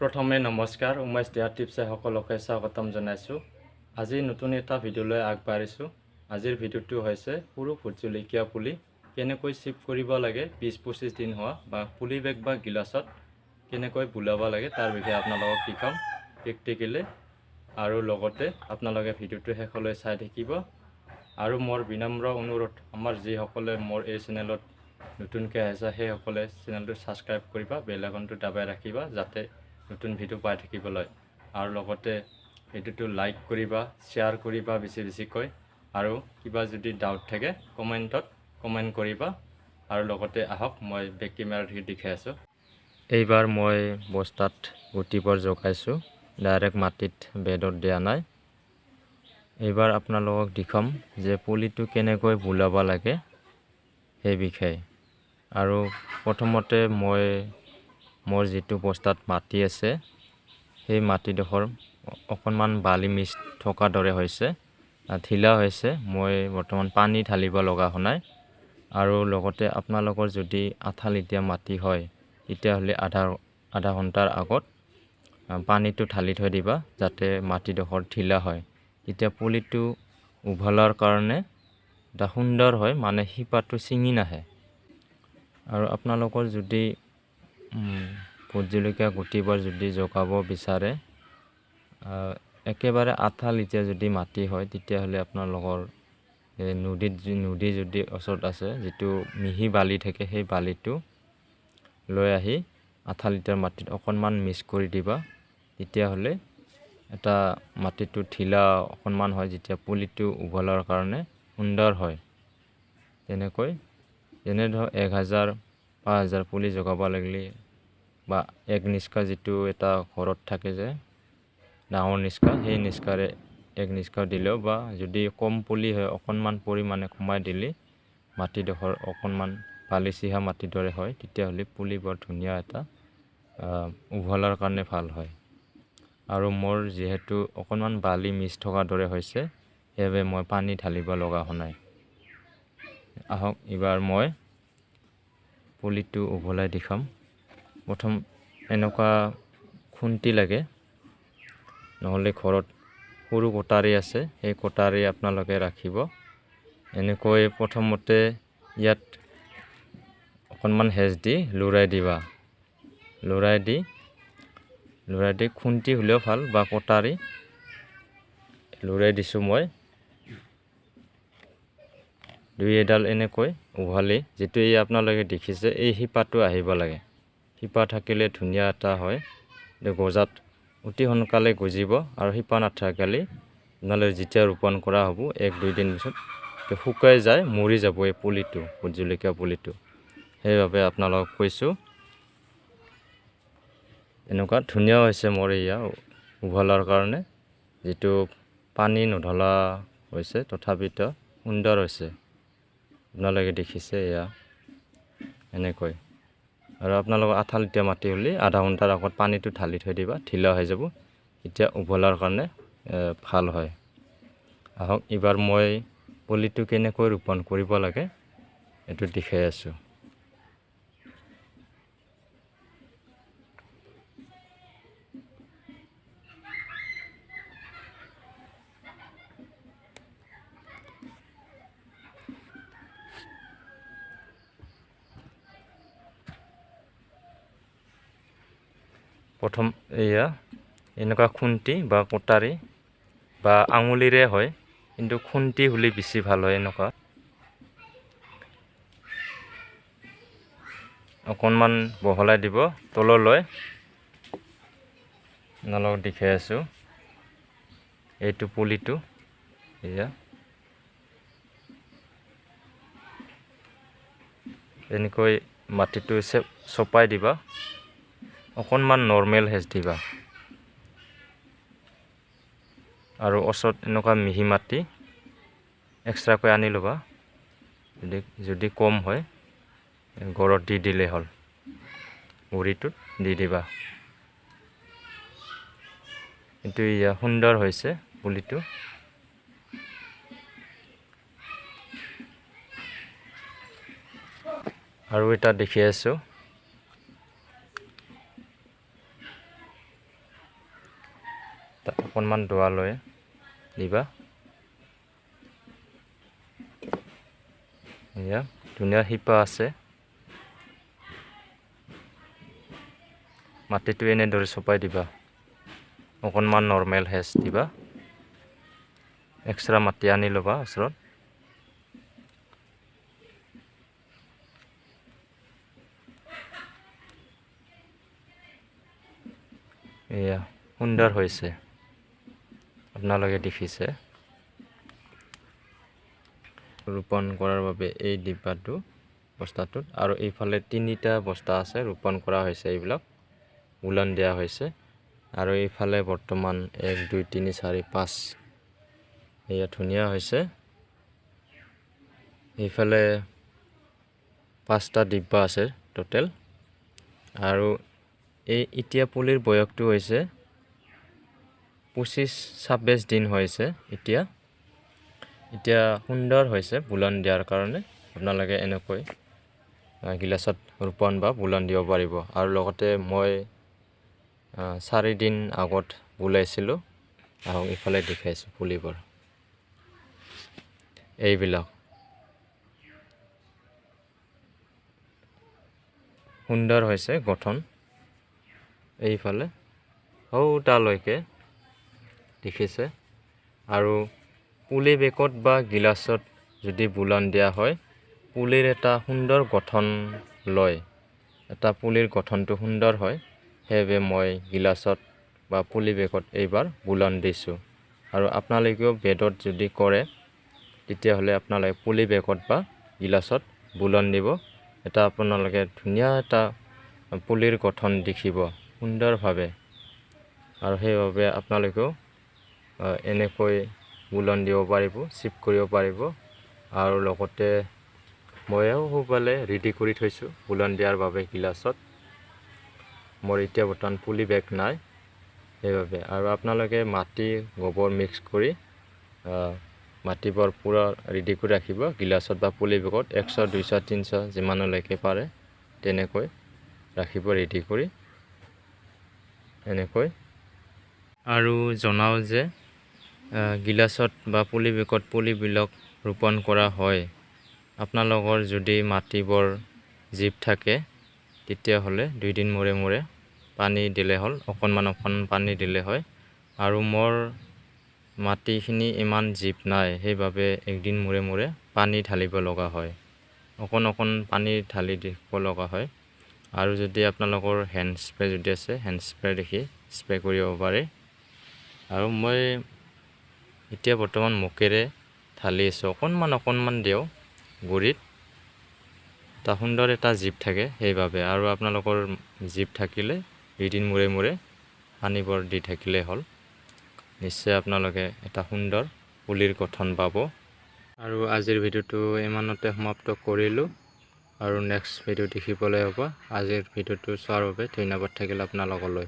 প্ৰথমে নমস্কাৰ উমেশ দেয়াৰ টিপছে সকলোকে স্বাগতম জনাইছোঁ। আজি নতুন এটা ভিডিঅ'লৈ আগবাঢ়িছোঁ। আজিৰ ভিডিঅ'টো হৈছে সৰু ভোট জলকীয়া পুলি কেনেকৈ চিপ কৰিব লাগে 20-25 দিন হোৱা বা পুলি বেগ বা গিলাছত কেনেকৈ বুলাব লাগে তাৰ বিষয়ে আপোনালোকক শিকাম প্ৰেক্টিকেলি আৰু লগতে আপোনালোকে ভিডিঅ'টো শেষলৈ চাই থাকিব। আৰু মোৰ বিনম্ৰ অনুৰোধ আমাৰ যিসকলে মোৰ এই চেনেলত নতুনকৈ আহিছে সেইসকলে চেনেলটো ছাবস্ক্ৰাইব কৰিবা, বেল আইকনটো দাবাই ৰাখিবা যাতে নতুন ভিডিঅ' পাই থাকিবলৈ। আৰু লগতে ভিডিঅ'টো লাইক কৰিবা, শ্বেয়াৰ কৰিবা বেছিকৈ আৰু কিবা যদি ডাউট থাকে কমেণ্ট কৰিবা। আৰু লগতে আহক মই বেক কেমেৰাত দেখাই আছোঁ। এইবাৰ মই বস্তাত গুটিবোৰ জগাইছোঁ, ডাইৰেক্ট মাটিত বেডত দিয়া নাই। এইবাৰ আপোনালোকক দেখাম যে পুলিটো কেনেকৈ বুলাব লাগে সেই বিষয়ে। আৰু প্ৰথমতে মই মোৰ যিটো বস্তাত মাটি আছে সেই মাটিডোখৰ অকণমান বালি মিক্স থকাৰ দৰে হৈছে, ঢিলা হৈছে। মই বৰ্তমান পানী ঢালিব লগা হোৱা নাই। আৰু লগতে আপোনালোকৰ যদি আঠালেটীয়া মাটি হয় তেতিয়াহ'লে আধা ঘণ্টাৰ আগত পানীটো ঢালি থৈ দিবা যাতে মাটিডোখৰ ঢিলা হয়। তেতিয়া পুলিটো উভালাৰ কাৰণে এটা সুন্দৰ হয়, মানে শিপাটো ছিঙি নাহে। আৰু আপোনালোকৰ যদি ভোট জলকীয়া গুটিবোৰ যদি জগাব বিচাৰে একেবাৰে আঠালেটীয়া যদি মাটি হয় তেতিয়াহ'লে আপোনালোকৰ নদী যদি ওচৰত আছে যিটো মিহি বালি থাকে সেই বালিটো লৈ আহি আঠালেটীয়া মাটিত অকণমান মিক্স কৰি দিবা। তেতিয়াহ'লে এটা মাটিটো ঢিলা অকণমান হয়, যেতিয়া পুলিটো উভালাৰ কাৰণে সুন্দৰ হয়। যেনে ধৰক 1000-5000 পুলি জগাব লাগিলে বা এক নিষ্কা যিটো এটা ঘৰত থাকে যে ডাঙৰ নিষ্কা, সেই নিষ্কাৰে এক নিষ্কা দিলেও বা যদি কম পুলি হয় অকণমান পৰিমাণে কমাই দিলে মাটিডোখৰ অকণমান বালিচিহা মাটিৰ দৰে হয়, তেতিয়াহ'লে পুলি বৰ ধুনীয়া এটা উভালাৰ কাৰণে ভাল হয়। আৰু মোৰ যিহেতু অকণমান বালি মিক্স থকাৰ দৰে হৈছে সেইবাবে মই পানী ঢালিব লগা হোৱা নাই। আহক এইবাৰ মই পুলিটো উভলাই দেখাম। প্ৰথম এনেকুৱা খুন্তি লাগে, নহ'লে ঘৰত সৰু কটাৰী আছে সেই কটাৰী আপোনালোকে ৰাখিব। এনেকৈ প্ৰথমতে ইয়াত অকণমান হেঁচ দি লৰাই দিবা। লৰাই দি খুন্তি হ'লেও ভাল বা কটাৰী লৰাই দিছোঁ মই। দুই এডাল এনেকৈ উভালি যিটো এই আপোনালোকে দেখিছে এই শিপাটো আহিব লাগে। শিপা থাকিলে ধুনীয়া এটা হয়, গজাত অতি সোনকালে গজিব। আৰু শিপা নাথাকিলে আপোনালোকে যেতিয়া ৰোপণ কৰা হ'ব 1-2 দিন পিছত শুকাই যায়, মৰি যাব এই পুলিটো, ভোট জলকীয়া পুলিটো। সেইবাবে আপোনালোকক কৈছোঁ। এনেকুৱা ধুনীয়া হৈছে মোৰ এয়া উভালাৰ কাৰণে, যিটো পানী নঢলা হৈছে তথাপিতো সুন্দৰ হৈছে। আপোনালোকে দেখিছে এয়া এনেকৈ। আৰু আপোনালোকৰ আঠালেটীয়া মাটি হ'লে আধা ঘণ্টাৰ আগত পানীটো ঢালি থৈ দিবা, ঢিলা হৈ যাব, এতিয়া উভালাৰ কাৰণে ভাল হয়। আহক এইবাৰ মই পুলিটো কেনেকৈ ৰোপণ কৰিব লাগে এইটো দেখাই আছোঁ। প্ৰথম এয়া এনেকুৱা খুন্তি বা কটাৰী বা আঙুলিৰে হয়, কিন্তু খুন্তি হ'লে বেছি ভাল হয়। এনেকুৱা অকণমান বহলাই দিব তললৈ। আপোনালোকক দেখাই আছোঁ এইটো পুলিটো এয়া এনেকৈ মাটিটো চপাই দিবা, অকণমান নৰ্মেল হেঁচ দিবা। আৰু ওচৰত এনেকুৱা মিহি মাটি এক্সট্ৰাকৈ আনি ল'বা, যদি কম হয় ঘৰত দি দিলেই হ'ল, গুড়িটোত দি দিবা। কিন্তু এয়া সুন্দৰ হৈছে পুলিটো। আৰু এটা দেখি আছোঁ অকণমান দোৱা লৈ দিবা। এয়া ধুনীয়া শিপা আছে। মাটিটো এনেদৰে চপাই দিবা। অকণমান নৰ্মেল হেজ দিবা। এক্সট্ৰা মাটি আনি ল'বা ওচৰত। এয়া সুন্দৰ হৈছে, আপোনালোকে দেখিছে। ৰোপণ কৰাৰ বাবে এই ডিব্বাটো বস্তাটোত, আৰু এইফালে 3টা বস্তা আছে ৰোপণ কৰা হৈছে। এইবিলাক উলান দিয়া হৈছে। আৰু এইফালে বৰ্তমান 1 2 3 4 5 এয়া ধুনীয়া হৈছে। এইফালে 5টা ডিব্বা আছে টোটেল। আৰু এই এতিয়া পুলিৰ বয়সটো হৈছে 25-26 দিন হৈছে। এতিয়া সুন্দৰ হৈছে বুলন দিয়াৰ কাৰণে। আপোনালোকে এনেকৈ গিলাচত ৰোপণ বা বুলন দিব পাৰিব। আৰু লগতে মই 4 দিন আগত বুলাইছিলোঁ, আৰু ইফালে দেখাইছোঁ পুলিবোৰ। এইবিলাক সুন্দৰ হৈছে গঠন। এইফালে তালৈকে দেখিছে। আৰু পুলি বেগত বা গিলাচত যদি বুলন দিয়া হয়, পুলিৰ এটা সুন্দৰ গঠন লয়। এটা পুলিৰ গঠনটো সুন্দৰ হয়। সেইবাবে মই গিলাচত বা পুলি বেগত এইবাৰ বুলন দিছোঁ। আৰু আপোনালোকেও বেডত যদি কৰে, তেতিয়াহ'লে আপোনালোকে পুলি বেগত বা গিলাচত বুলন দিব। এটা আপোনালোকে ধুনীয়া এটা পুলিৰ গঠন দেখিব সুন্দৰভাৱে। আৰু সেইবাবে আপোনালোকেও এনেকৈ বুলন দিব পাৰিব, চিপ কৰিব পাৰিব। আৰু লগতে ময়ো সোবালে ৰেডি কৰি থৈছোঁ বুলন দিয়াৰ বাবে গিলাচত। মোৰ এতিয়া বৰ্তমান পুলি বেগ নাই সেইবাবে। আৰু আপোনালোকে মাটি গোবৰ মিক্স কৰি মাটিবোৰ পূৰা ৰেডি কৰি ৰাখিব গিলাচত বা পুলি বেগত। 100 200 300 যিমানলৈকে পাৰে তেনেকৈ ৰাখিব ৰেডি কৰি এনেকৈ। আৰু জনাও যে গিলাচত বা পুলি বেগত পুলিবিলাক ৰোপণ কৰা হয়, আপোনালোকৰ যদি মাটিবোৰ জীপ থাকে তেতিয়াহ'লে 2 দিন মূৰে মূৰে পানী দিলে হ'ল, অকণমান পানী দিলে হয়। আৰু মোৰ মাটিখিনি ইমান জীপ নাই, সেইবাবে 1 দিন মূৰে মূৰে পানী ঢালিব লগা হয়। অকণ পানী ঢালি দিব লগা হয়। আৰু যদি আপোনালোকৰ হেণ্ড স্প্ৰে যদি আছে, হেণ্ড স্প্ৰে দেখি স্প্ৰে কৰিব পাৰে। আৰু মই এতিয়া বৰ্তমান মুখেৰে ঢালি আছোঁ। অকণমান দিওঁ গুৰিত, এটা সুন্দৰ এটা জীপ থাকে সেইবাবে। আৰু আপোনালোকৰ জীপ থাকিলে 2 দিন মূৰে মূৰে পানীবোৰ দি থাকিলে হ'ল। নিশ্চয় আপোনালোকে এটা সুন্দৰ পুলিৰ গঠন পাব। আৰু আজিৰ ভিডিঅ'টো ইমানতে সমাপ্ত কৰিলোঁ। আৰু নেক্সট ভিডিঅ' দেখিবলৈ হ'ব। আজিৰ ভিডিঅ'টো চোৱাৰ বাবে ধন্যবাদ থাকিল আপোনালোকলৈ।